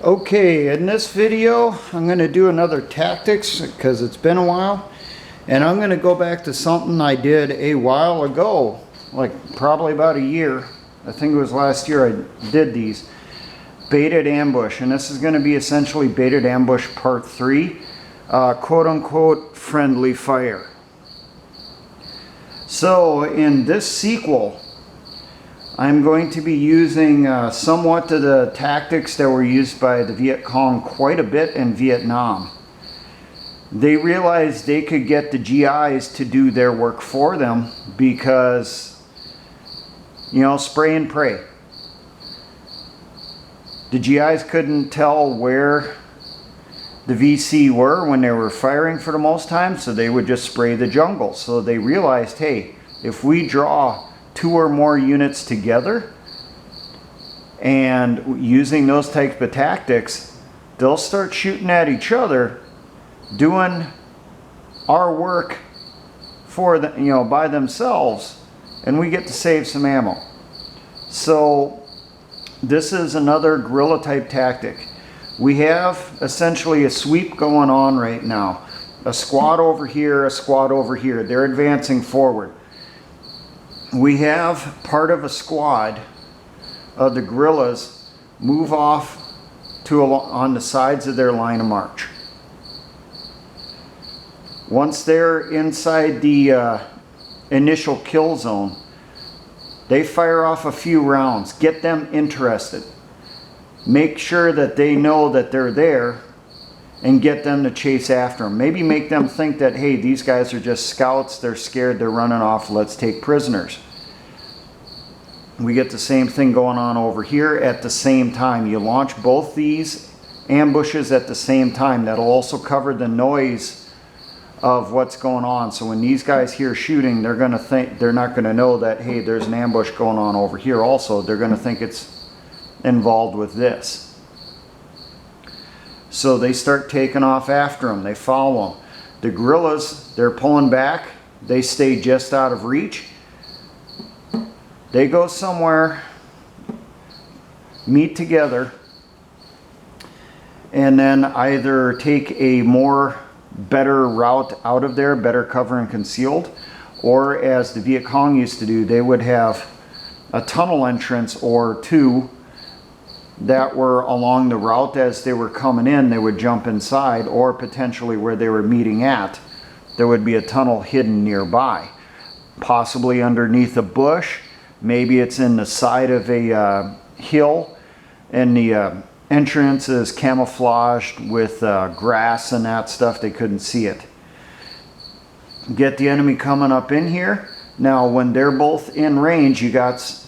Okay, in this video I'm going to do another tactics because it's been a while, and I'm going to go back to something I did a while ago, like probably about a year. I think it was last year I did these. Baited ambush, and this is going to be essentially baited ambush part 3, quote unquote friendly fire. So in this sequel I'm going to be using somewhat of the tactics that were used by the Viet Cong quite a bit in Vietnam. They realized they could get the GIs to do their work for them because, you know, spray and pray. The GIs couldn't tell where the VC were when they were firing for the most time, so they would just spray the jungle. So they realized, hey, if we draw 2 or more units together and using those types of tactics, they'll start shooting at each other, doing our work for the, you know, by themselves, and we get to save some ammo. So this is another guerrilla type tactic. We have essentially a sweep going on right now. A squad over here, a squad over here. They're advancing forward. We have part of a squad of the guerrillas move off to on the sides of their line of march. Once they're inside the initial kill zone, they fire off a few rounds, get them interested, make sure that they know that they're there, and get them to chase after them. Maybe make them think that, hey, these guys are just scouts, they're scared, they're running off, let's take prisoners. We get the same thing going on over here at the same time. You launch both these ambushes at the same time. That'll also cover the noise of what's going on. So when these guys hear shooting, they're going to think, they're not going to know that, hey, there's an ambush going on over here also. They're going to think it's involved with this. So they start taking off after them. They follow them. The guerrillas, they're pulling back. They stay just out of reach. They go somewhere, meet together, and then either take a better route out of there, better cover and concealed, or as the Viet Cong used to do, they would have a tunnel entrance or 2 that were along the route. As they were coming in, they would jump inside, or potentially where they were meeting at, there would be a tunnel hidden nearby, possibly underneath a bush. Maybe it's in the side of a hill, and the entrance is camouflaged with grass and that stuff. They couldn't see it. Get the enemy coming up in here. Now when they're both in range, you got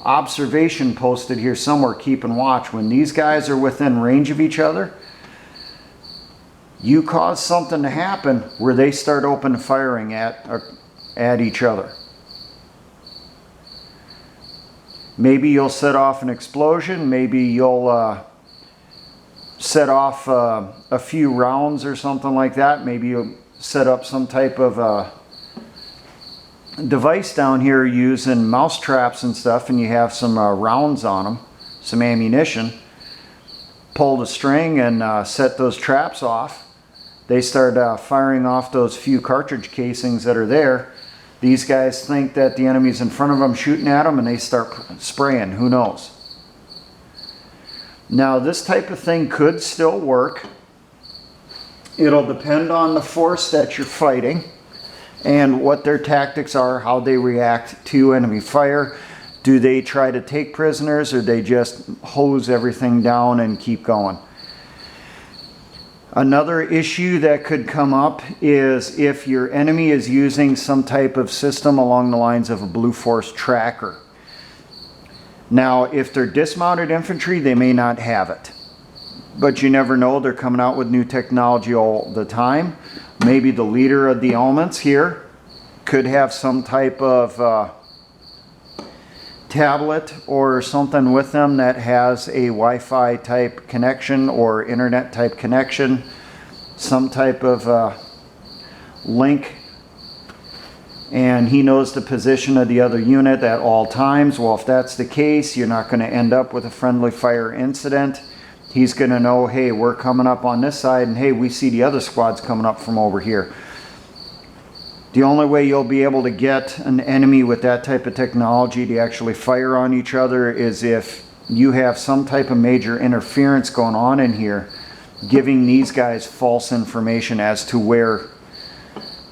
observation posted here somewhere, keeping watch. When these guys are within range of each other, you cause something to happen where they start open firing at each other. Maybe you'll set off an explosion, maybe you'll set off a few rounds or something like that. Maybe you'll set up some type of device down here using mouse traps and stuff, and you have some rounds on them, some ammunition. Pull the string and set those traps off. They start firing off those few cartridge casings that are there. These guys think that the enemy's in front of them shooting at them, and they start spraying. Who knows? Now this type of thing could still work. It'll depend on the force that you're fighting and what their tactics are, how they react to enemy fire. Do they try to take prisoners, or they just hose everything down and keep going? Another issue that could come up is if your enemy is using some type of system along the lines of a Blue Force tracker. Now, if they're dismounted infantry, they may not have it. But you never know, they're coming out with new technology all the time. Maybe the leader of the elements here could have some type of tablet or something with them that has a Wi-Fi type connection or internet type connection, some type of link, and he knows the position of the other unit at all times. Well, if that's the case, you're not going to end up with a friendly fire incident. He's going to know, hey, we're coming up on this side, and hey, we see the other squads coming up from over here. The only way you'll be able to get an enemy with that type of technology to actually fire on each other is if you have some type of major interference going on in here, giving these guys false information as to where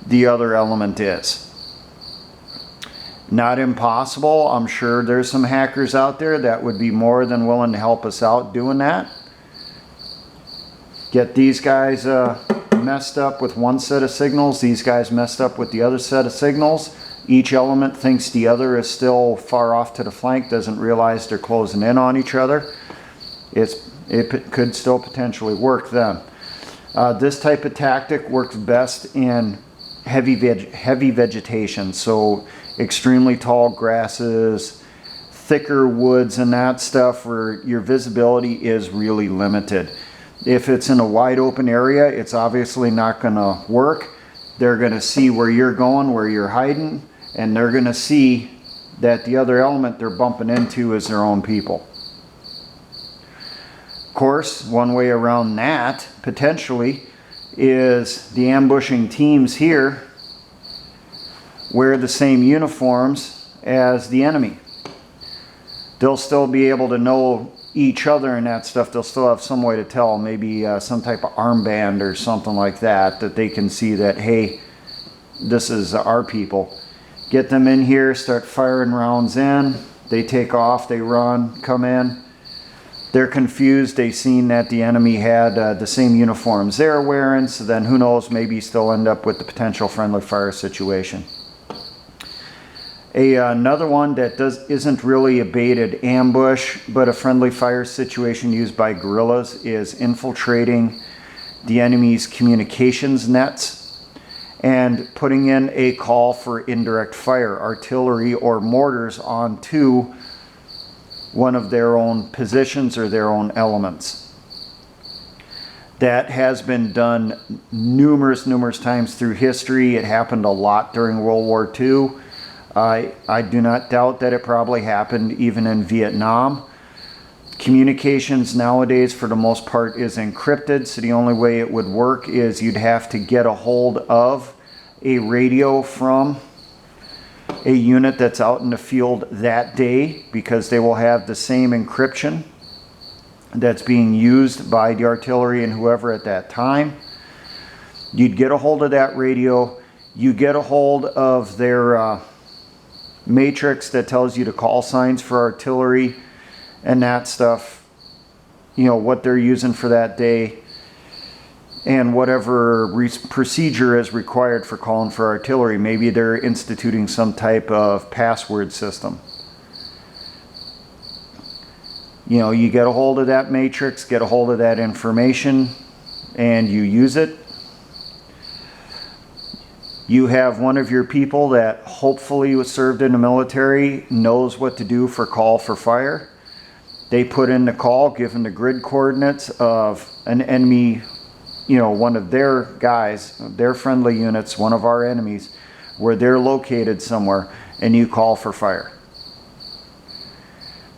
the other element is. Not impossible. I'm sure there's some hackers out there that would be more than willing to help us out doing that. Get these guys messed up with one set of signals, these guys messed up with the other set of signals. Each element thinks the other is still far off to the flank, doesn't realize they're closing in on each other. It could still potentially work then. This type of tactic works best in heavy vegetation, so extremely tall grasses, thicker woods and that stuff where your visibility is really limited. If it's in a wide open area, it's obviously not going to work. They're going to see where you're going, where you're hiding, and they're going to see that the other element they're bumping into is their own people. Of course, one way around that, potentially, is the ambushing teams here wear the same uniforms as the enemy. They'll still be able to know each other and that stuff. They'll still have some way to tell, maybe some type of armband or something like that, that they can see that, hey, this is our people. Get them in here, start firing rounds in. They take off, they run, come in. They're confused. They've seen that the enemy had the same uniforms they're wearing, so then who knows, maybe still end up with the potential friendly fire situation. Another one that isn't really a baited ambush, but a friendly fire situation used by guerrillas is infiltrating the enemy's communications nets and putting in a call for indirect fire, artillery or mortars onto one of their own positions or their own elements. That has been done numerous times through history. It happened a lot during World War II. I do not doubt that it probably happened even in Vietnam. Communications nowadays, for the most part, is encrypted, so the only way it would work is you'd have to get a hold of a radio from a unit that's out in the field that day, because they will have the same encryption that's being used by the artillery and whoever at that time. You'd get a hold of that radio, you get a hold of their matrix that tells you the call signs for artillery and that stuff, you know, what they're using for that day, and whatever procedure is required for calling for artillery. Maybe they're instituting some type of password system. You know, you get a hold of that matrix, get a hold of that information, and you use it. You have one of your people that hopefully was served in the military, knows what to do for call for fire. They put in the call, given the grid coordinates of an enemy, you know, one of their guys, their friendly units, one of our enemies, where they're located somewhere, and you call for fire.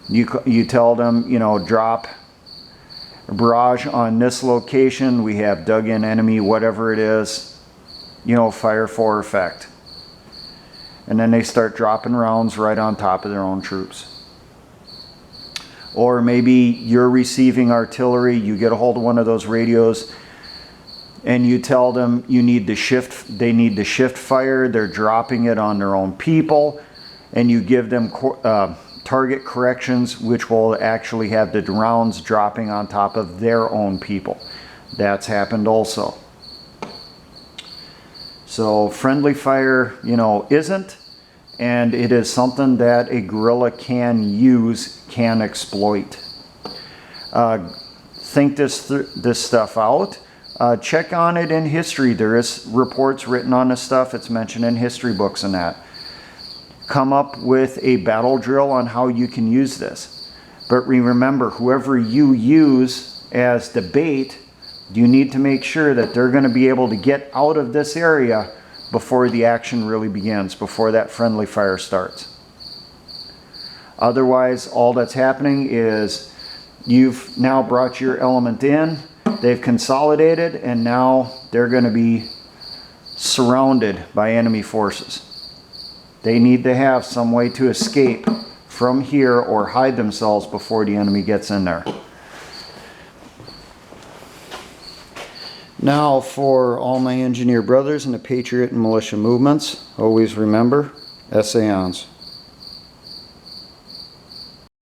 You tell them, you know, drop a barrage on this location, we have dug in enemy, whatever it is, you know, fire for effect. And then they start dropping rounds right on top of their own troops. Or maybe you're receiving artillery, you get a hold of one of those radios, and you tell them they need to shift fire, they're dropping it on their own people, and you give them target corrections, which will actually have the rounds dropping on top of their own people. That's happened also. So friendly fire, you know, isn't, and it is something that a guerrilla can use, can exploit. Think this stuff out. Check on it in history. There is reports written on this stuff. It's mentioned in history books and that. Come up with a battle drill on how you can use this. But remember, whoever you use as the bait, you need to make sure that they're going to be able to get out of this area before the action really begins, before that friendly fire starts. Otherwise, all that's happening is you've now brought your element in, they've consolidated, and now they're going to be surrounded by enemy forces. They need to have some way to escape from here or hide themselves before the enemy gets in there. Now, for all my engineer brothers in the Patriot and militia movements, always remember, essayons.